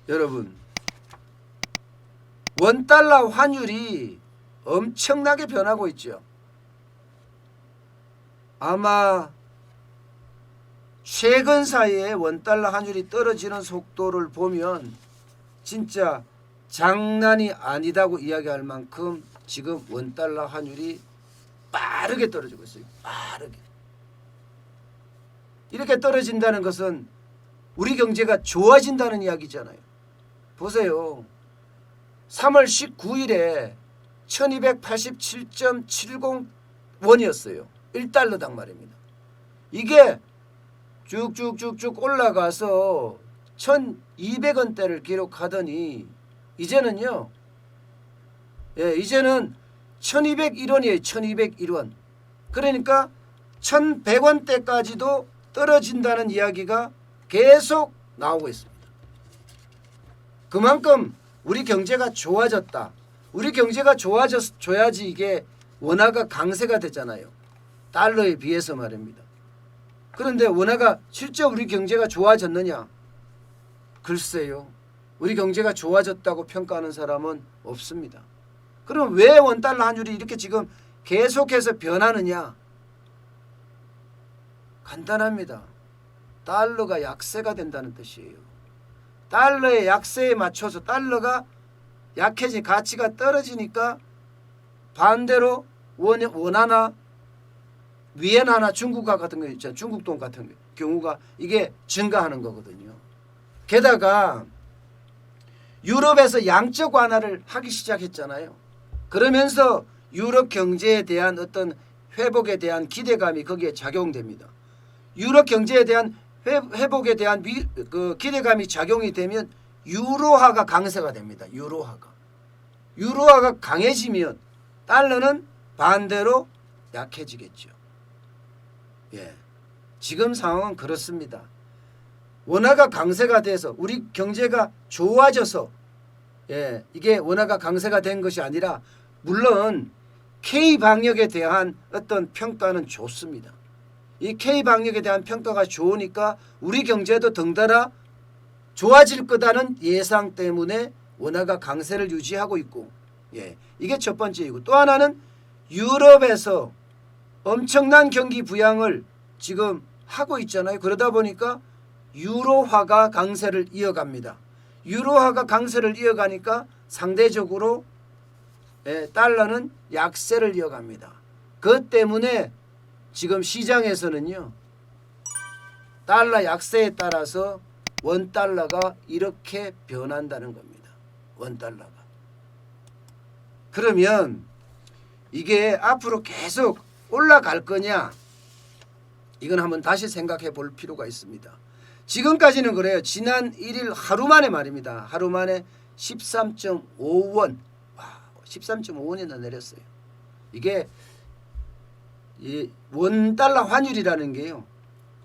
여러분, 원달러 환율이 엄청나게 변하고 있죠. 아마 최근 사이에 원달러 환율이 떨어지는 속도를 보면 진짜 장난이 아니다고 이야기할 만큼 지금 원달러 환율이 빠르게 떨어지고 있어요. 빠르게. 이렇게 떨어진다는 것은 우리 경제가 좋아진다는 이야기잖아요. 보세요. 3월 19일에 1287.70원이었어요. 1달러당 말입니다. 이게 쭉쭉쭉쭉 올라가서 1200원대를 기록하더니 이제는요. 이제는 1201원이에요. 1201원. 그러니까 1100원대까지도 떨어진다는 이야기가 계속 나오고 있습니다. 그만큼 우리 경제가 좋아졌다. 우리 경제가 좋아져야지 이게 원화가 강세가 되잖아요. 달러에 비해서 말입니다. 그런데 원화가 실제 우리 경제가 좋아졌느냐? 글쎄요. 우리 경제가 좋아졌다고 평가하는 사람은 없습니다. 그럼 왜 원달러 환율이 이렇게 지금 계속해서 변하느냐? 간단합니다. 달러가 약세가 된다는 뜻이에요. 달러의 약세에 맞춰서 달러가 약해진 가치가 떨어지니까 반대로 원화나 위엔화나 중국화 같은 거 있잖아요. 중국동 같은 경우가 이게 증가하는 거거든요. 게다가 유럽에서 양적 완화를 하기 시작했잖아요. 그러면서 유럽 경제에 대한 어떤 회복에 대한 기대감이 거기에 작용됩니다. 유럽 경제에 대한 회복에 대한 기대감이 작용이 되면 유로화가 강세가 됩니다. 유로화가 강해지면 달러는 반대로 약해지겠죠. 지금 상황은 그렇습니다. 원화가 강세가 돼서 우리 경제가 좋아져서 이게 원화가 강세가 된 것이 아니라 물론 K방역에 대한 어떤 평가는 좋습니다. 이 K방역에 대한 평가가 좋으니까 우리 경제도 덩달아 좋아질 거다는 예상 때문에 원화가 강세를 유지하고 있고 이게 첫 번째이고 또 하나는 유럽에서 엄청난 경기 부양을 지금 하고 있잖아요. 그러다 보니까 유로화가 강세를 이어갑니다. 유로화가 강세를 이어가니까 상대적으로 달러는 약세를 이어갑니다. 그것 때문에 지금 시장에서는요. 달러 약세에 따라서 원달러가 이렇게 변한다는 겁니다. 원달러가. 그러면 이게 앞으로 계속 올라갈 거냐? 이건 한번 다시 생각해 볼 필요가 있습니다. 지금까지는 그래요. 지난 1일 하루 만에 말입니다. 하루 만에 13.5원. 13.5원이나 내렸어요. 이게 이 원달러 환율이라는 게요.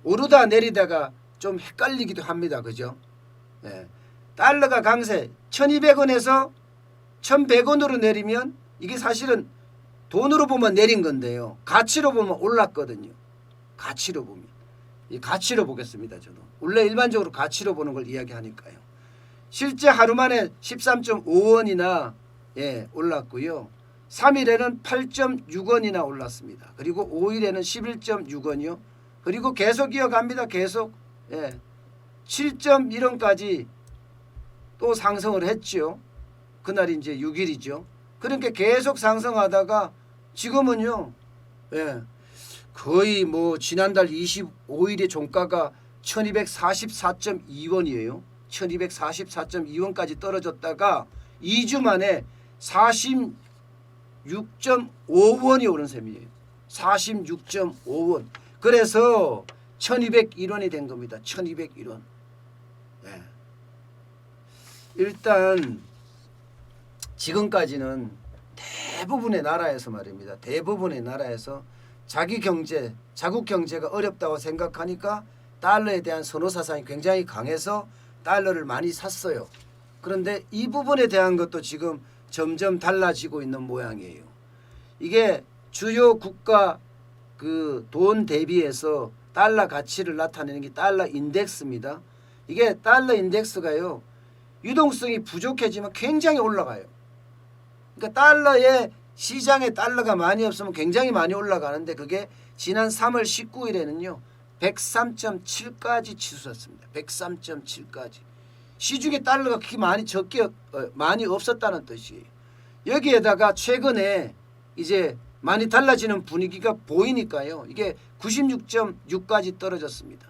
오르다 내리다가 좀 헷갈리기도 합니다. 그죠? 달러가 강세 1200원에서 1100원으로 내리면 이게 사실은 돈으로 보면 내린 건데요. 가치로 보면 올랐거든요. 가치로 보면. 이 가치로 보겠습니다. 저도. 원래 일반적으로 가치로 보는 걸 이야기하니까요. 실제 하루 만에 13.5원이나 올랐고요. 3일에는 8.6원이나 올랐습니다. 그리고 5일에는 11.6원이요. 그리고 계속 이어갑니다. 계속 7.1원까지 또 상승을 했죠. 그날이 이제 6일이죠. 그러니까 계속 상승하다가 지금은요. 거의 뭐 지난달 25일의 종가가 1244.2원이에요. 1244.2원까지 떨어졌다가 2주 만에 46.5원이 오른 셈이에요. 46.5원. 그래서 1201원이 된 겁니다. 1201원. 일단 지금까지는 대부분의 나라에서 말입니다. 대부분의 나라에서 자기 경제, 자국 경제가 어렵다고 생각하니까 달러에 대한 선호 사상이 굉장히 강해서 달러를 많이 샀어요. 그런데 이 부분에 대한 것도 지금 점점 달라지고 있는 모양이에요. 이게 주요 국가 그 돈 대비해서 달러 가치를 나타내는 게 달러 인덱스입니다. 이게 달러 인덱스가요. 유동성이 부족해지면 굉장히 올라가요. 그러니까 달러에 시장에 달러가 많이 없으면 굉장히 많이 올라가는데 그게 지난 3월 19일에는요. 103.7까지 치솟았습니다. 103.7까지. 시중에 달러가 그렇게 많이 없었다는 뜻이에요. 여기에다가 최근에 이제 많이 달라지는 분위기가 보이니까요. 이게 96.6까지 떨어졌습니다.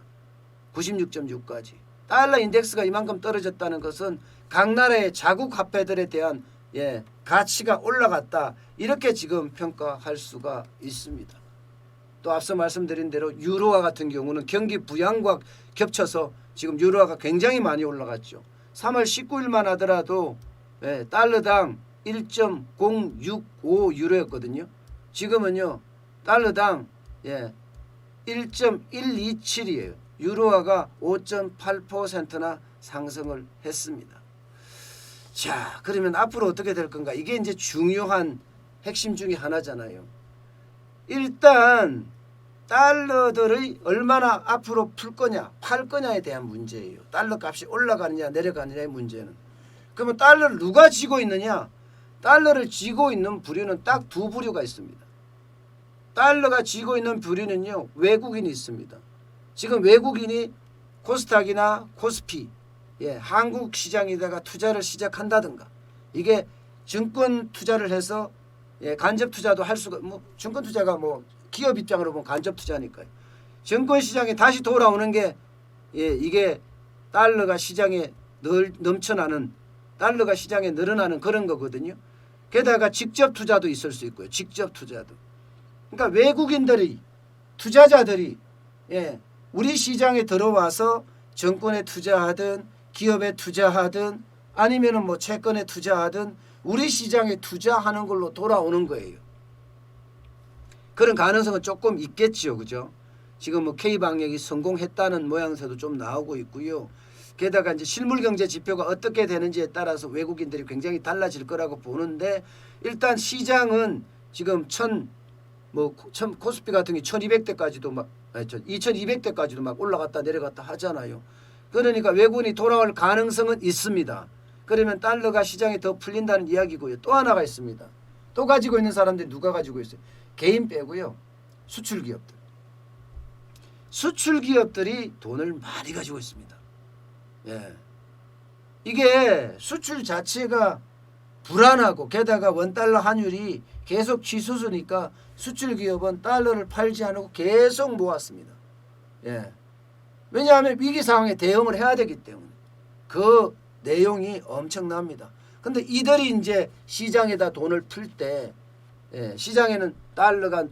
96.6까지. 달러 인덱스가 이만큼 떨어졌다는 것은 각 나라의 자국 화폐들에 대한 가치가 올라갔다. 이렇게 지금 평가할 수가 있습니다. 또 앞서 말씀드린 대로 유로화 같은 경우는 경기 부양과 겹쳐서 지금 유로화가 굉장히 많이 올라갔죠. 3월 19일만 하더라도 달러당 1.065 유로였거든요. 지금은요. 달러당 1.127이에요. 유로화가 5.8%나 상승을 했습니다. 자, 그러면 앞으로 어떻게 될 건가? 이게 이제 중요한 핵심 중에 하나잖아요. 일단 달러들의 얼마나 앞으로 풀 거냐, 팔 거냐에 대한 문제예요. 달러 값이 올라가느냐 내려가느냐의 문제는. 그러면 달러를 누가 쥐고 있느냐? 달러를 쥐고 있는 부류는 딱 두 부류가 있습니다. 달러가 쥐고 있는 부류는요. 외국인이 있습니다. 지금 외국인이 코스닥이나 코스피 한국 시장에다가 투자를 시작한다든가 이게 증권 투자를 해서 간접 투자도 할 수가 증권 투자가 기업 입장으로 보면 간접 투자니까요. 증권 시장에 다시 돌아오는 게 이게 달러가 시장에 넘쳐나는 달러가 시장에 늘어나는 그런 거거든요. 게다가 직접 투자도 있을 수 있고요. 직접 투자도. 그러니까 외국인들이 투자자들이 우리 시장에 들어와서 정권에 투자하든 기업에 투자하든 아니면은 채권에 투자하든 우리 시장에 투자하는 걸로 돌아오는 거예요. 그런 가능성은 조금 있겠죠. 그죠? 지금 K방역이 성공했다는 모양새도 좀 나오고 있고요. 게다가 이제 실물 경제 지표가 어떻게 되는지에 따라서 외국인들이 굉장히 달라질 거라고 보는데 일단 시장은 지금 코스피 같은 게 1200대까지도 2200대까지도 막 올라갔다 내려갔다 하잖아요. 그러니까 외국인이 돌아올 가능성은 있습니다. 그러면 달러가 시장에 더 풀린다는 이야기고요. 또 하나가 있습니다. 또 가지고 있는 사람들이 누가 가지고 있어요? 개인 빼고요. 수출기업들. 수출기업들이 돈을 많이 가지고 있습니다. 이게 수출 자체가 불안하고 게다가 원달러 환율이 계속 치솟으니까 수출기업은 달러를 팔지 않고 계속 모았습니다. 왜냐하면 위기 상황에 대응을 해야 되기 때문에 그 내용이 엄청납니다. 근데 이들이 이제 시장에다 돈을 풀 때 시장에는 달러가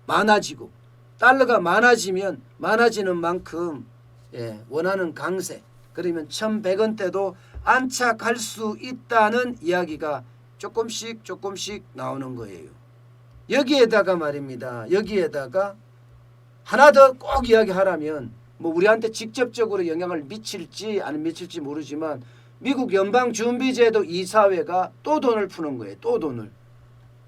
많아지고 달러가 많아지면 많아지는 만큼 원하는 강세 그러면 1100원대도 안착할 수 있다는 이야기가 조금씩 나오는 거예요. 여기에다가 말입니다. 여기에다가 하나 더 꼭 이야기하라면 우리한테 직접적으로 영향을 미칠지 안 미칠지 모르지만 미국 연방준비제도 이사회가 또 돈을 푸는 거예요. 또 돈을.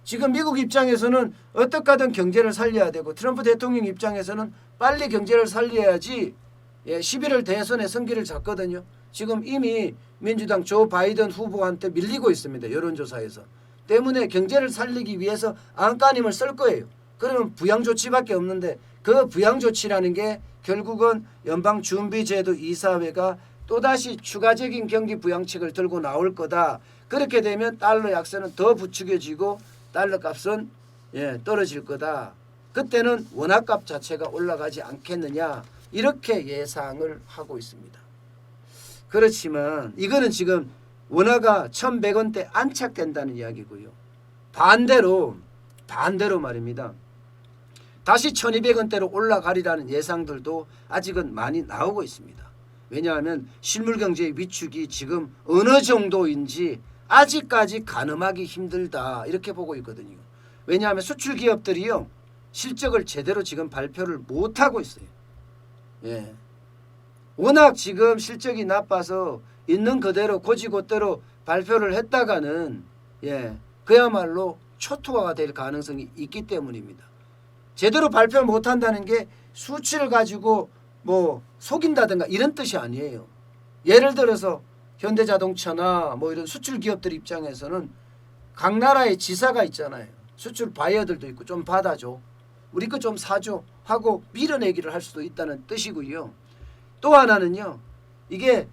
지금 미국 입장에서는 어떻게 하든 경제를 살려야 되고 트럼프 대통령 입장에서는 빨리 경제를 살려야지 11월 대선에 성기를 잡거든요. 지금 이미 민주당 조 바이든 후보한테 밀리고 있습니다. 여론조사에서. 때문에 경제를 살리기 위해서 안간힘을 쓸 거예요. 그러면 부양조치밖에 없는데 그 부양조치라는 게 결국은 연방준비제도 이사회가 또다시 추가적인 경기 부양책을 들고 나올 거다. 그렇게 되면 달러 약세는 더 부추겨지고 달러 값은 떨어질 거다. 그때는 원화값 자체가 올라가지 않겠느냐 이렇게 예상을 하고 있습니다. 그렇지만 이거는 지금 원화가 1100원대 안착된다는 이야기고요. 반대로 말입니다. 다시 1200원대로 올라가리라는 예상들도 아직은 많이 나오고 있습니다. 왜냐하면 실물경제의 위축이 지금 어느 정도인지 아직까지 가늠하기 힘들다 이렇게 보고 있거든요. 왜냐하면 수출기업들이요. 실적을 제대로 지금 발표를 못하고 있어요. 워낙 지금 실적이 나빠서 있는 그대로 고지고대로 발표를 했다가는 그야말로 초토화가 될 가능성이 있기 때문입니다. 제대로 발표를 못한다는 게 수치를 가지고 속인다든가 이런 뜻이 아니에요. 예를 들어서 현대자동차나 뭐 이런 수출 기업들 입장에서는 각 나라의 지사가 있잖아요. 수출 바이어들도 있고 좀 받아줘, 우리 거 좀 사줘 하고 밀어내기를 할 수도 있다는 뜻이고요. 또 하나는요, 이게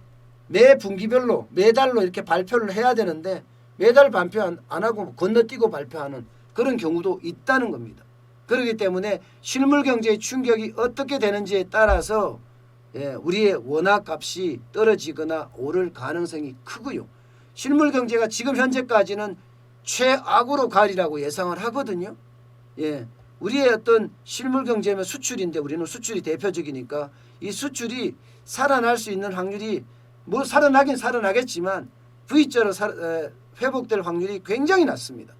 매 분기별로 매달로 이렇게 발표를 해야 되는데 매달 발표 안 하고 건너뛰고 발표하는 그런 경우도 있다는 겁니다. 그렇기 때문에 실물 경제의 충격이 어떻게 되는지에 따라서 우리의 원화값이 떨어지거나 오를 가능성이 크고요. 실물 경제가 지금 현재까지는 최악으로 가리라고 예상을 하거든요. 우리의 어떤 실물 경제면 수출인데 우리는 수출이 대표적이니까 이 수출이 살아날 수 있는 확률이 뭐 살아나긴 살아나겠지만 V자로 회복될 확률이 굉장히 낮습니다.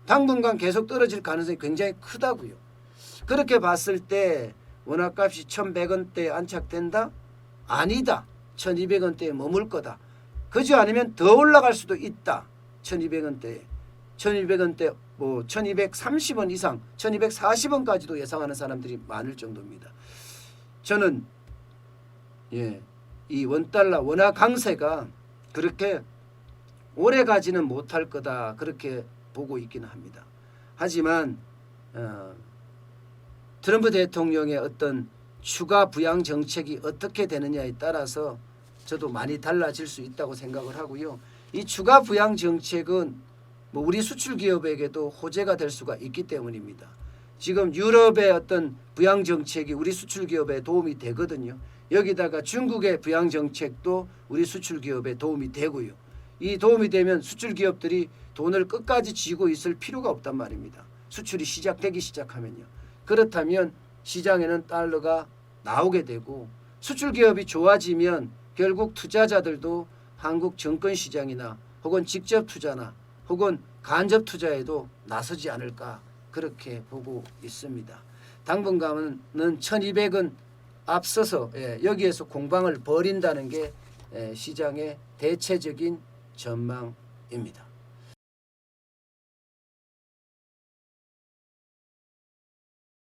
당분간 계속 떨어질 가능성이 굉장히 크다고요. 그렇게 봤을 때 원화값이 1,100원대에 안착된다? 아니다. 1,200원대에 머물 거다. 그지 않으면 더 올라갈 수도 있다. 1,200원대에. 1,200원대 뭐 1,230원 이상 1,240원까지도 예상하는 사람들이 많을 정도입니다. 저는 이 원달러 원화 강세가 그렇게 오래 가지는 못할 거다 그렇게 보고 있기는 합니다. 하지만 트럼프 대통령의 어떤 추가 부양 정책이 어떻게 되느냐에 따라서 저도 많이 달라질 수 있다고 생각을 하고요. 이 추가 부양 정책은 뭐 우리 수출 기업에게도 호재가 될 수가 있기 때문입니다. 지금 유럽의 어떤 부양 정책이 우리 수출 기업에 도움이 되거든요. 여기다가 중국의 부양 정책도 우리 수출 기업에 도움이 되고요. 이 도움이 되면 수출 기업들이 돈을 끝까지 쥐고 있을 필요가 없단 말입니다. 수출이 시작되기 시작하면요. 그렇다면 시장에는 달러가 나오게 되고 수출 기업이 좋아지면 결국 투자자들도 한국 증권 시장이나 혹은 직접 투자나 혹은 간접 투자에도 나서지 않을까 그렇게 보고 있습니다. 당분간은 1,200원 앞서서 여기에서 공방을 벌인다는 게 시장의 대체적인 전망입니다.